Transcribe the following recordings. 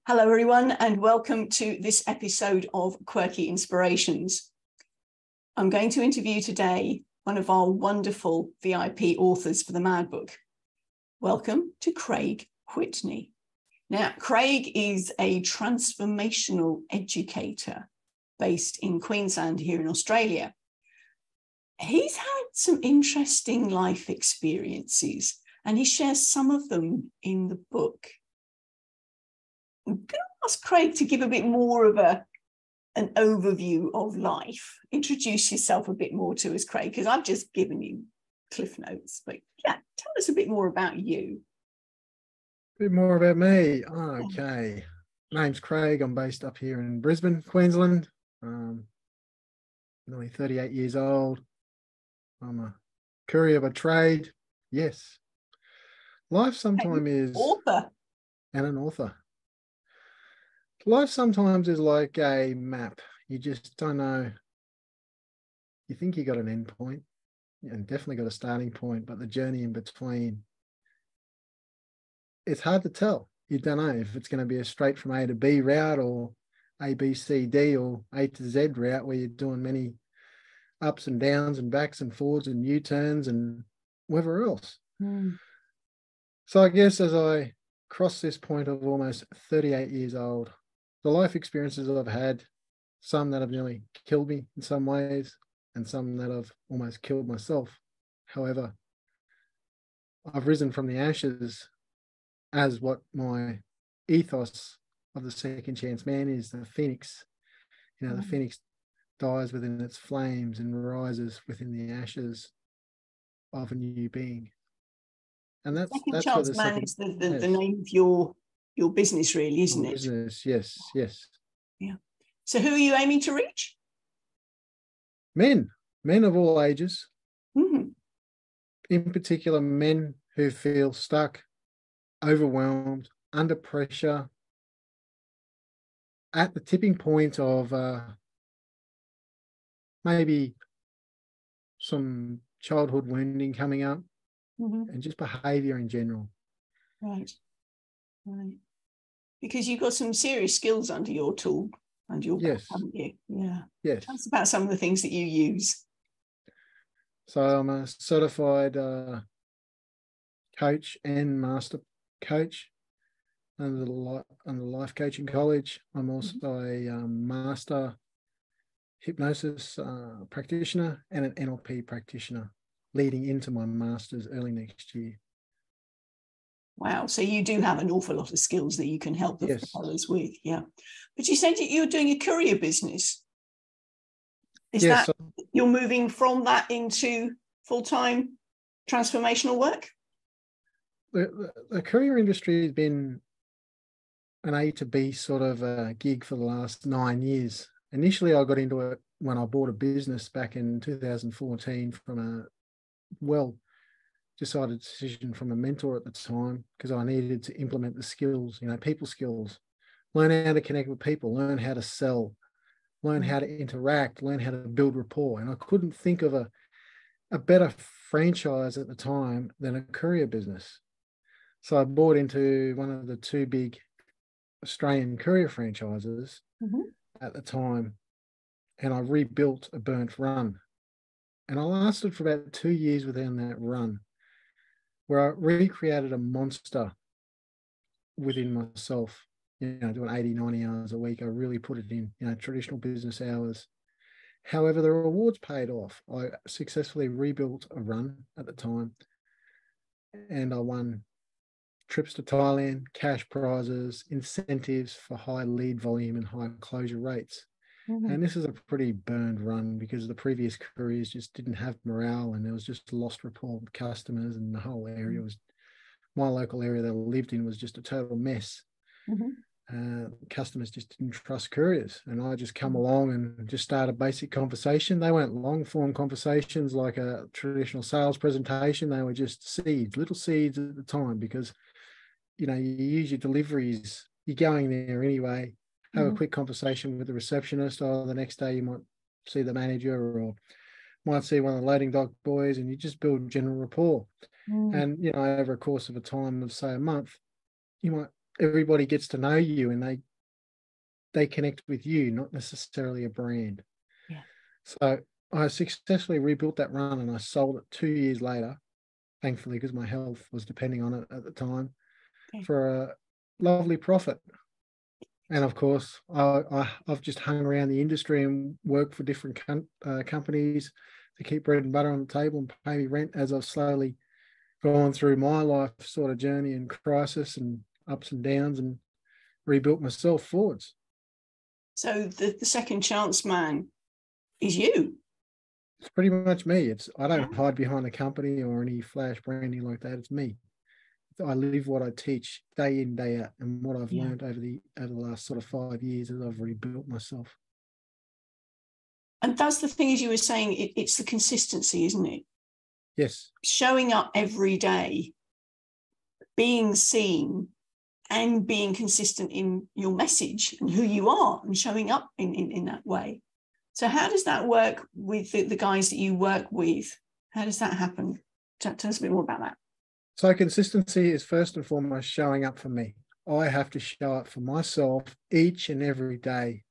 Hello, everyone, and welcome to this episode of Quirky Inspirations. I'm going to interview today one of our wonderful VIP authors for the Mad Book. Welcome to Craig Whitney. Now, Craig is a transformational educator based in Queensland here in Australia. He's had some interesting life experiences, and he shares some of them in the book. I'm going to ask Craig to give a bit more of an overview of life. Introduce yourself a bit more to us, Craig, because I've just given you Cliff Notes. But yeah, tell us a bit more about you. A bit more about me. Okay. Name's Craig. I'm based up here in Brisbane, Queensland. Nearly 38 years old. I'm a courier by trade. Yes. Life sometimes is... Author. And an author. Life sometimes is like a map. You just don't know. You think you got an end point and definitely got a starting point, but the journey in between, it's hard to tell. You don't know if it's going to be a straight from A to B route or A, B, C, D or A to Z route where you're doing many ups and downs and backs and forwards and U-turns and whatever else. So I guess as I cross this point of almost 38 years old, the life experiences I've had, some that have nearly killed me in some ways, and some that have almost killed myself. However, I've risen from the ashes as what my ethos of the second chance man is, the phoenix. You know, the phoenix dies within its flames and rises within the ashes of a new being. And that's Second where Chance the Man second, is the name of your business, really, isn't it? Business, yes. Yeah. So who are you aiming to reach? Men of all ages. Mm-hmm. In particular, men who feel stuck, overwhelmed, under pressure, at the tipping point of maybe some childhood wounding coming up, and just behaviour in general. Right. Because you've got some serious skills under your tool, under your belt, haven't you? Yeah. Yes. Tell us about some of the things that you use. So I'm a certified coach and master coach under the Life Coaching College. I'm also a master hypnosis practitioner and an NLP practitioner, leading into my master's early next year. Wow. So you do have an awful lot of skills that you can help the fellows with. Yeah. But you said you're doing a courier business. Is that you're moving from that into full-time transformational work? The courier industry has been an A to B sort of gig for the last 9 years. Initially, I got into it when I bought a business back in 2014 from a decided decision from a mentor at the time, because I needed to implement the skills, people skills, learn how to connect with people, learn how to sell, learn how to interact, learn how to build rapport. And I couldn't think of a better franchise at the time than a courier business. So I bought into one of the two big Australian courier franchises at the time, and I rebuilt a burnt run. And I lasted for about 2 years within that run, where I recreated a monster within myself, doing 80, 90 hours a week. I really put it in, traditional business hours. However, the rewards paid off. I successfully rebuilt a run at the time, and I won trips to Thailand, cash prizes, incentives for high lead volume and high closure rates. And this is a pretty burned run because the previous couriers just didn't have morale, and there was just lost rapport with customers, and the whole area was, my local area that I lived in was just a total mess. Customers just didn't trust couriers, and I just come along and just start a basic conversation. They weren't long form conversations like a traditional sales presentation. They were just seeds, little seeds at the time, because you use your deliveries, you're going there anyway, have a quick conversation with the receptionist, or the next day you might see the manager or might see one of the loading dock boys, and you just build general rapport. And over a course of a time of say a month, you might everybody gets to know you and they connect with you, not necessarily a brand. Yeah. So I successfully rebuilt that run and I sold it 2 years later, thankfully, because my health was depending on it at the time, for a lovely profit. And of course, I've just hung around the industry and worked for different companies to keep bread and butter on the table and pay me rent as I've slowly gone through my life sort of journey and crisis and ups and downs and rebuilt myself forwards. So the second chance man is you. It's pretty much me. I don't hide behind a company or any flash branding like that. It's me. I live what I teach day in, day out, and what I've learned over the last sort of 5 years as I've rebuilt myself. And that's the thing, as you were saying, it's the consistency, isn't it? Yes. Showing up every day, being seen, and being consistent in your message and who you are, and showing up in that way. So how does that work with the guys that you work with? How does that happen? Tell us a bit more about that. So consistency is first and foremost showing up for me. I have to show up for myself each and every day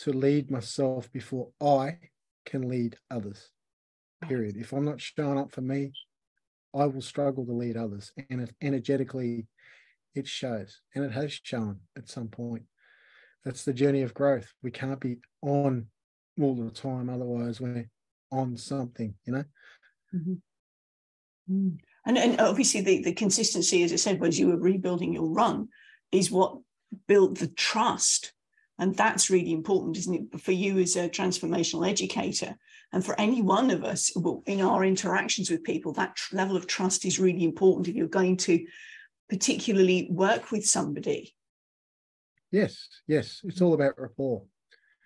to lead myself before I can lead others, period. If I'm not showing up for me, I will struggle to lead others. And energetically, it shows, and it has shown at some point. That's the journey of growth. We can't be on all the time, otherwise we're on something, you know. Mm-hmm. Mm. And obviously the consistency, as I said, when you were rebuilding your run, is what built the trust. And that's really important, isn't it, for you as a transformational educator, and for any one of us in our interactions with people. That level of trust is really important if you're going to particularly work with somebody. Yes, it's all about rapport.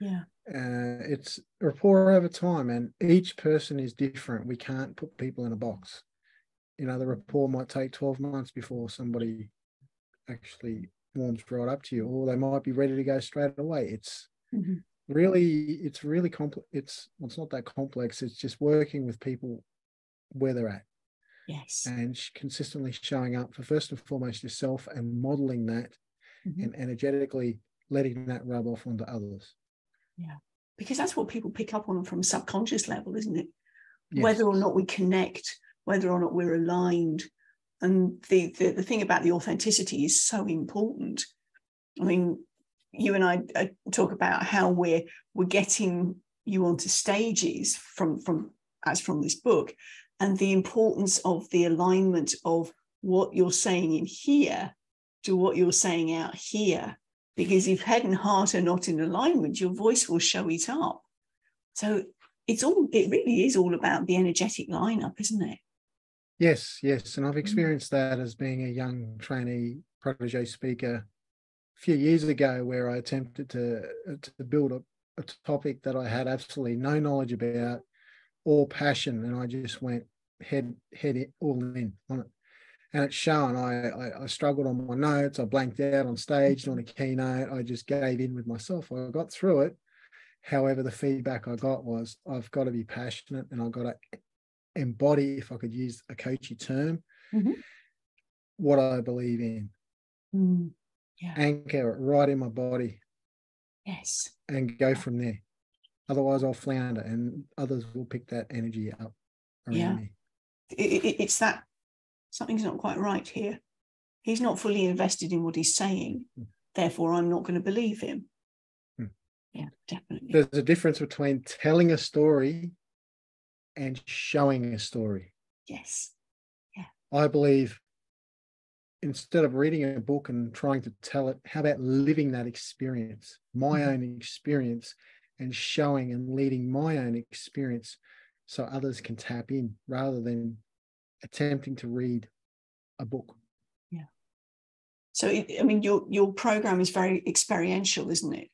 Yeah. It's rapport over time, and each person is different. We can't put people in a box. You know, the rapport might take 12 months before somebody actually warms right up to you, or they might be ready to go straight away. It's really complex. It's not that complex. It's just working with people where they're at. Yes. And consistently showing up for first and foremost yourself and modeling that, and energetically letting that rub off onto others. Yeah, because that's what people pick up on from a subconscious level, isn't it? Yes. Whether or not we connect, whether or not we're aligned. And the thing about the authenticity is so important. I mean, you and I talk about how we're getting you onto stages from this book, and the importance of the alignment of what you're saying in here to what you're saying out here. Because if head and heart are not in alignment, your voice will show it up. So it really is all about the energetic lineup, isn't it? Yes. And I've experienced that as being a young trainee protege speaker a few years ago, where I attempted to build a topic that I had absolutely no knowledge about or passion, and I just went head all in on it. And it's shown. I struggled on my notes. I blanked out on stage on a keynote. I just gave in with myself. I got through it. However, the feedback I got was, I've got to be passionate, and I've got to embody, if I could use a coachy term, what I believe in. Yeah. Anchor it right in my body. Yes. And go from there. Otherwise, I'll flounder, and others will pick that energy up around me. It's that something's not quite right here. He's not fully invested in what he's saying. Therefore, I'm not going to believe him. Yeah, definitely. There's a difference between telling a story and showing a story. Yes. Yeah. I believe instead of reading a book and trying to tell it, how about living that experience, my own experience, and showing and leading my own experience so others can tap in, rather than attempting to read a book. Yeah. So, I mean, your program is very experiential, isn't it?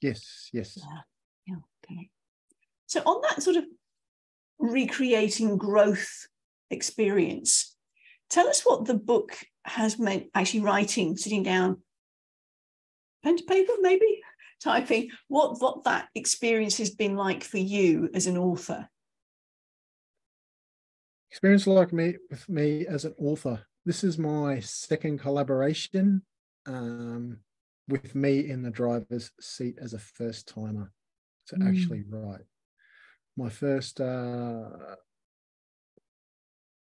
Yes. Yeah. Okay. So on that sort of recreating growth experience, tell us what the book has meant, actually writing, sitting down, pen to paper, maybe typing, what that experience has been like for you as an author. Experience with me as an author. This is my second collaboration with me in the driver's seat as a first timer to actually write. My first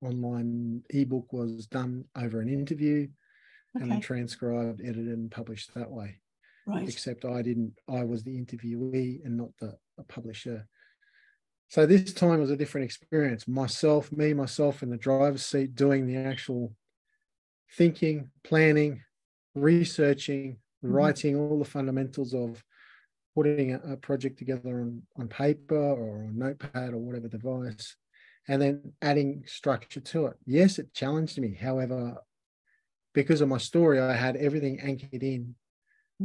online ebook was done over an interview and then transcribed, edited, and published that way. Right. Except I was the interviewee and not the publisher. So this time was a different experience. Myself in the driver's seat, doing the actual thinking, planning, researching, writing all the fundamentals of putting a project together on paper or on notepad or whatever device, and then adding structure to it. Yes, it challenged me. However, because of my story, I had everything anchored in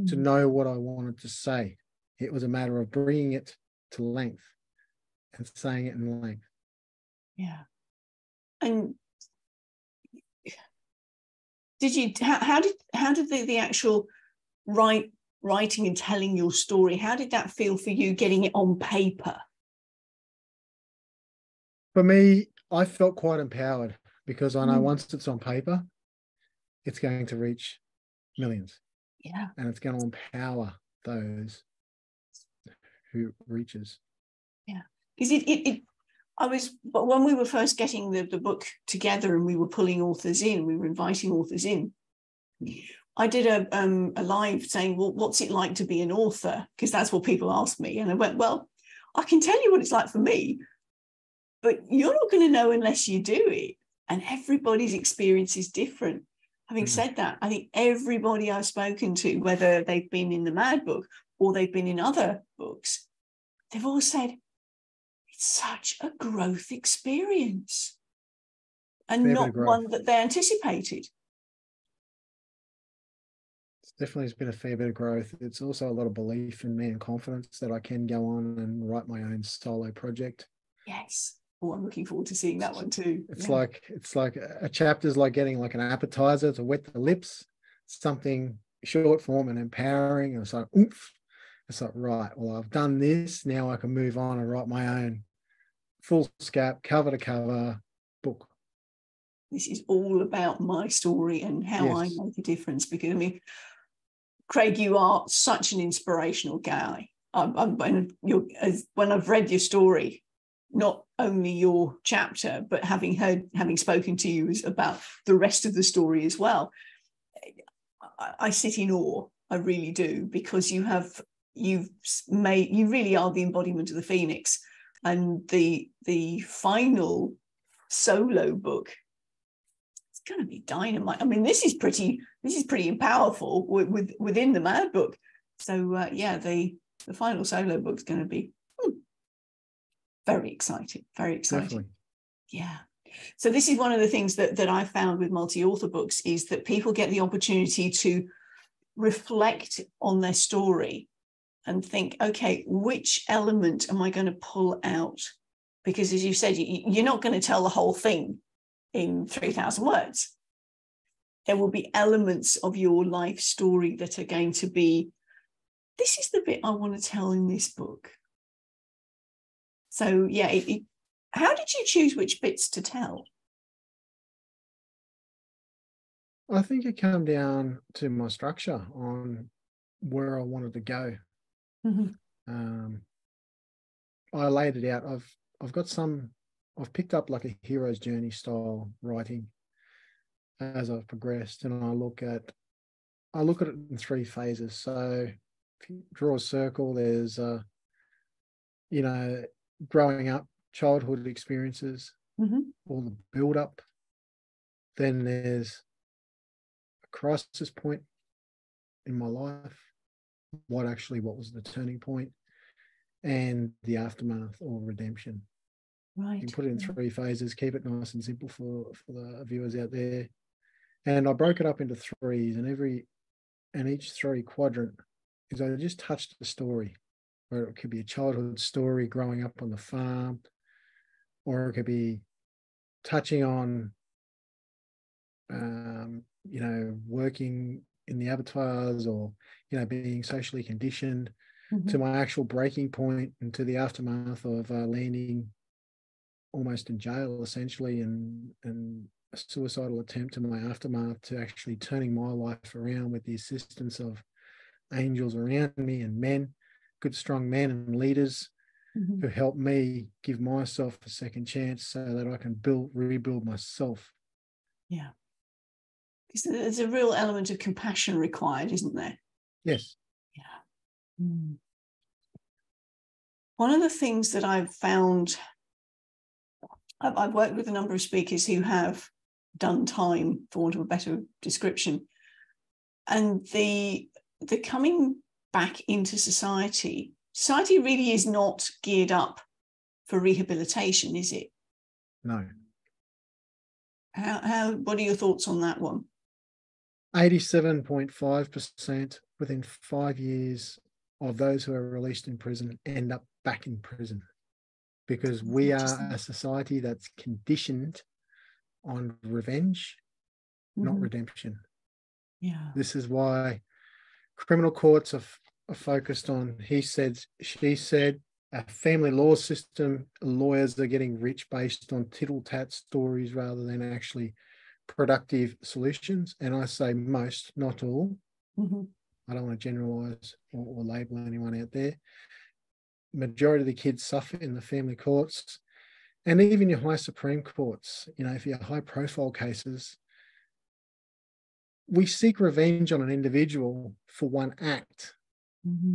to know what I wanted to say. It was a matter of bringing it to length and saying it in length. Yeah. And how did the actual writing and telling your story, how did that feel for you, getting it on paper? For me, I felt quite empowered because I know once it's on paper, it's going to reach millions. Yeah. And it's going to empower those who reaches. Yeah. Because but when we were first getting the book together and we were pulling authors in, we were inviting authors in, I did a live saying, well, what's it like to be an author? Because that's what people ask me. And I went, well, I can tell you what it's like for me, but you're not going to know unless you do it. And everybody's experience is different. Having said that, I think everybody I've spoken to, whether they've been in the Mad Book or they've been in other books, they've all said, it's such a growth experience and not one that they anticipated. Definitely has been a fair bit of growth. It's also a lot of belief in me and confidence that I can go on and write my own solo project. Yes. Oh, I'm looking forward to seeing that one too. It's like a chapter's like getting like an appetizer to wet the lips, something short form and empowering. And it's like, oomph. It's like, right, well, I've done this. Now I can move on and write my own full scap, cover to cover book. This is all about my story and how I make a difference. Because, I mean, Craig, you are such an inspirational guy. When I've read your story, not only your chapter, but having spoken to you about the rest of the story as well, I sit in awe. I really do, because you really are the embodiment of the Phoenix. And the final solo book, it's going to be dynamite. I mean, this is pretty powerful within the Mad Book. So the final solo book's going to be very exciting. Very exciting. Definitely. Yeah. So this is one of the things that I found with multi-author books, is that people get the opportunity to reflect on their story and think, okay, which element am I going to pull out? Because as you said, you're not going to tell the whole thing in 3,000 words. There will be elements of your life story that are going to be, this is the bit I want to tell in this book. So yeah, how did you choose which bits to tell? I think it came down to my structure on where I wanted to go. I laid it out. I've picked up like a hero's journey style writing as I've progressed, and I look at it in 3 phases. So if you draw a circle, there's growing up, childhood experiences, all the build up. Then there's a crisis point in my life. What was the turning point, and the aftermath or redemption. Right. You can put it in 3 phases, keep it nice and simple for the viewers out there. And I broke it up into 3s, and each 3 quadrant is I just touched the story, where it could be a childhood story growing up on the farm, or it could be touching on working in the abattoirs, or being socially conditioned, to my actual breaking point, and to the aftermath of landing almost in jail essentially, and suicidal attempt and my aftermath to actually turning my life around with the assistance of angels around me and men, good, strong men and leaders who help me give myself a second chance so that I can rebuild myself. Yeah. Because there's a real element of compassion required, isn't there? Yes. Yeah. One of the things that I've found, I've worked with a number of speakers who have done time, for want of a better description, and the coming back into society really is not geared up for rehabilitation, is it? No. What are your thoughts on that one? 87.5% within 5 years of those who are released in prison end up back in prison, because we are a society that's conditioned on revenge, not redemption. Yeah. This is why criminal courts are focused on he said, she said, a family law system. Lawyers are getting rich based on tittle-tat stories rather than actually productive solutions. And I say most, not all. I don't want to generalize or label anyone out there. Majority of the kids suffer in the family courts, and even your high Supreme Courts. You know, if you're high profile cases, we seek revenge on an individual for one act,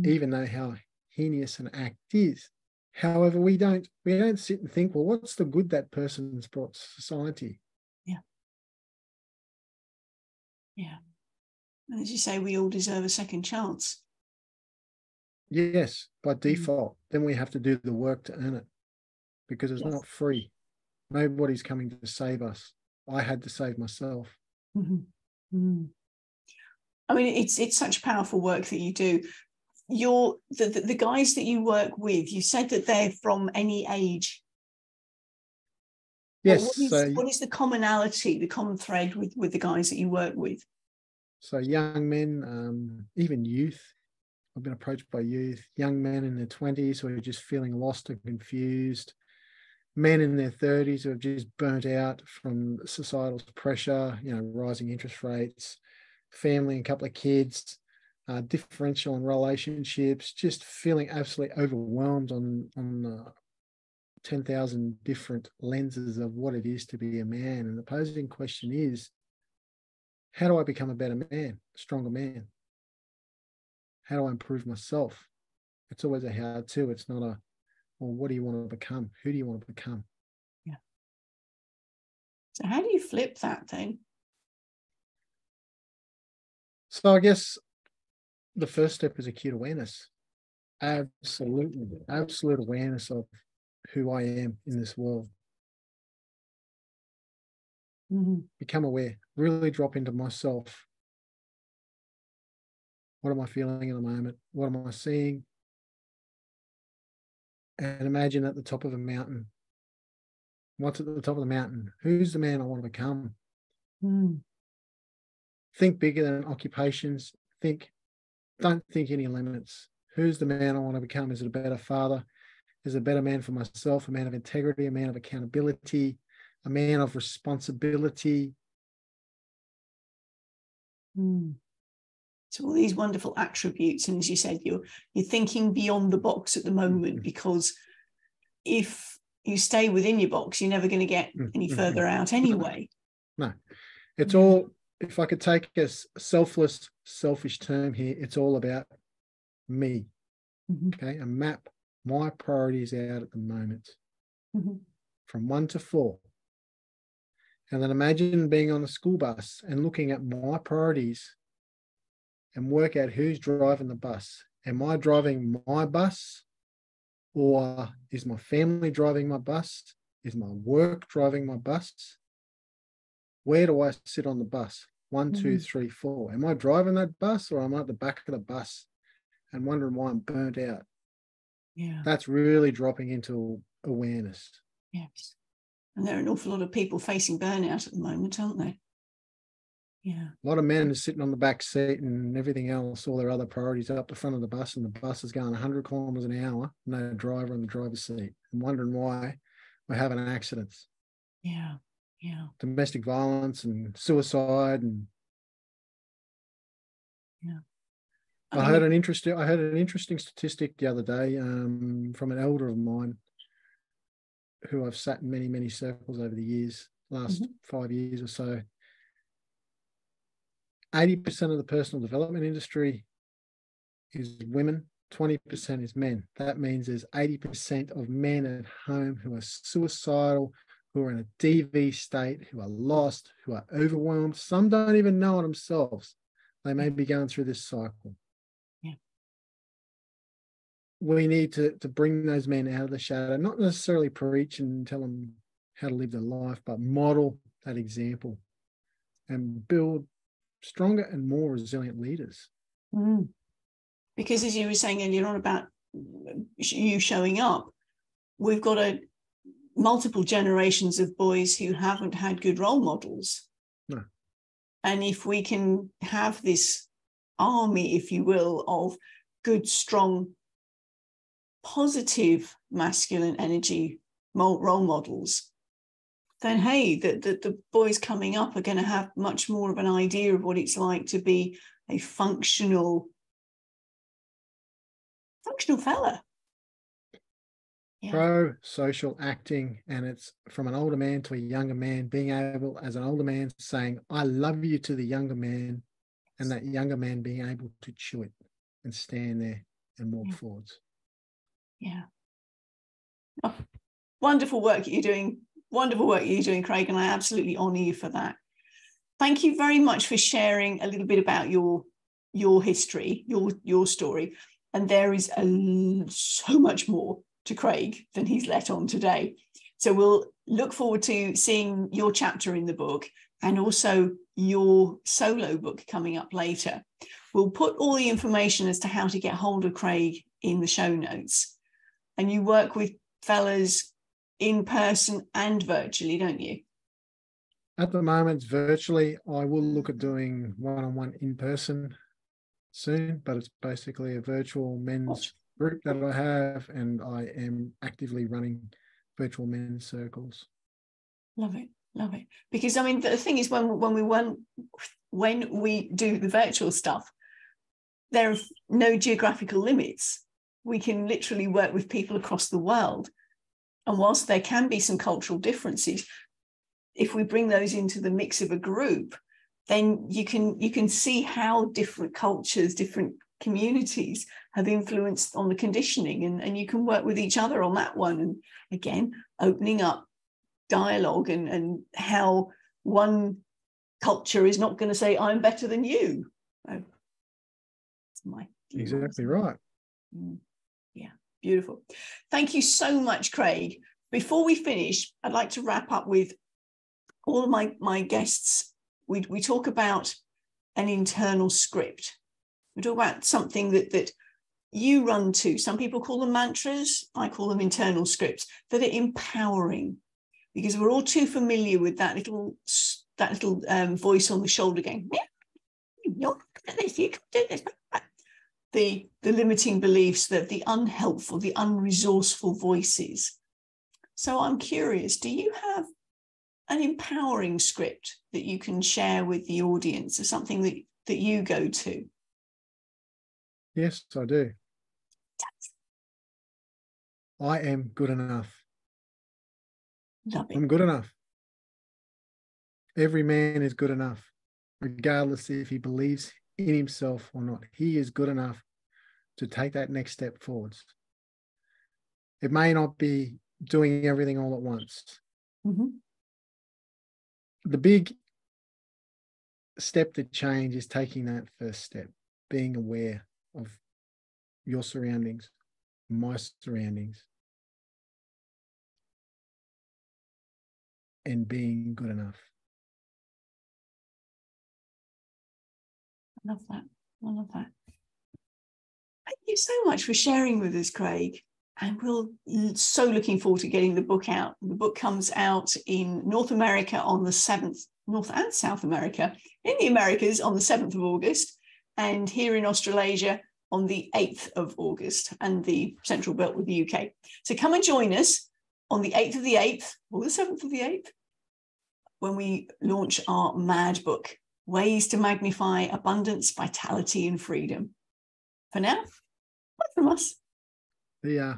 even though how heinous an act is. However, we don't sit and think, well, what's the good that person's brought to society? Yeah. And as you say, we all deserve a second chance. Yes, by default. Then we have to do the work to earn it, because it's not free. Nobody's coming to save us. I had to save myself. I mean, it's such powerful work that you do. The guys that you work with, you said that they're from any age. Yes. What is the commonality, the common thread with the guys that you work with? So young men, even youth. I've been approached by youth, young men in their 20s who are just feeling lost and confused, men in their 30s who have just burnt out from societal pressure, you know, rising interest rates, family and a couple of kids, differential in relationships, just feeling absolutely overwhelmed on 10,000 different lenses of what it is to be a man. And the posing question is, how do I become a better man, a stronger man? How do I improve myself? It's always a how to. It's not a, well, what do you want to become? Who do you want to become? Yeah. So how do you flip that then? So I guess the first step is acute awareness. Absolutely. Absolute awareness of who I am in this world. Become aware. Really drop into myself. What am I feeling in the moment? What am I seeing? And imagine at the top of a mountain. What's at the top of the mountain? Who's the man I want to become? Think bigger than occupations. Don't think any limits. Who's the man I want to become? Is it a better father? Is it a better man for myself? A man of integrity, a man of accountability, a man of responsibility? So all these wonderful attributes, and as you said, you're thinking beyond the box at the moment, because if you stay within your box, you're never going to get any further out anyway. No, it's all, if I could take a selfish term here, it's all about me. Okay, and map my priorities out at the moment from 1 to 4. And then imagine being on the school bus and looking at my priorities and work out who's driving the bus. Am I driving my bus, or is my family driving my bus? Is my work driving my bus? Where do I sit on the bus? 1, 2, 3, 4. Am I driving that bus, or am I at the back of the bus and wondering why I'm burnt out? Yeah. That's really dropping into awareness. Yes. And there are an awful lot of people facing burnout at the moment, aren't there? Yeah. A lot of men are sitting on the back seat and everything else, all their other priorities up the front of the bus, and the bus is going 100 kilometres an hour, no driver in the driver's seat, and wondering why we're having accidents. Yeah. Yeah. domestic violence and suicide. And Yeah. I heard an interesting statistic the other day from an elder of mine who I've sat in many, many circles over the years, last 5 years or so. 80% of the personal development industry is women, 20% is men. That means there's 80% of men at home who are suicidal, who are in a DV state, who are lost, who are overwhelmed. Some don't even know it themselves. They may be going through this cycle. Yeah. We need to bring those men out of the shadow, not necessarily preach and tell them how to live their life, but model that example and build stronger and more resilient leaders. Because as you were saying earlier on about you showing up, we've got multiple generations of boys who haven't had good role models. No. And if we can have this army, if you will, of good, strong, positive masculine energy role models, then hey, the boys coming up are going to have much more of an idea of what it's like to be a functional fella. Yeah. Pro-social acting, and it's from an older man to a younger man, being able, as an older man, saying, I love you to the younger man, and that younger man being able to chew it and stand there and walk forwards. Yeah. Oh, wonderful work you're doing. Wonderful work you're doing, Craig, and I absolutely honour you for that. Thank you very much for sharing a little bit about your history, your story. And there is so much more to Craig than he's let on today. So we'll look forward to seeing your chapter in the book and also your solo book coming up later. We'll put all the information as to how to get hold of Craig in the show notes. And you work with fellas in person and virtually, don't you? At the moment, virtually. I will look at doing one-on-one in person soon, but it's basically a virtual men's group that I have, and I am actively running virtual men's circles. Love it, love it. Because I mean, the thing is, when we do the virtual stuff, there are no geographical limits. We can literally work with people across the world. And whilst there can be some cultural differences, if we bring those into the mix of a group, then you can see how different cultures, different communities have influenced on the conditioning, and you can work with each other on that one. And again, opening up dialogue and how one culture is not going to say, I'm better than you. Oh, exactly right. Yeah, beautiful. Thank you so much, Craig. Before we finish, I'd like to wrap up with all of my guests. We talk about an internal script. We talk about something that you run to. Some people call them mantras. I call them internal scripts that are empowering, because we're all too familiar with that little voice on the shoulder going, you can do this. The limiting beliefs, the unhelpful, the unresourceful voices. So I'm curious, do you have an empowering script that you can share with the audience, or something that you go to? Yes, I do. I am good enough. Love it. I'm good enough. Every man is good enough, regardless if he believes in himself or not. He is good enough to take that next step forwards. It may not be doing everything all at once. Mm-hmm. The big step to change is taking that first step, being aware of your surroundings, my surroundings, and being good enough. I love that. I love that. Thank you so much for sharing with us, Craig. And we're so looking forward to getting the book out. The book comes out in North America on the 7th, North and South America, in the Americas on the 7th of August, and here in Australasia on the 8th of August, and the Central Belt with the UK. So come and join us on the 8th of the 8th, or the 7th of the 8th, when we launch our MAD book, Ways to Magnify Abundance, Vitality and Freedom. For now, bye from us. Yeah.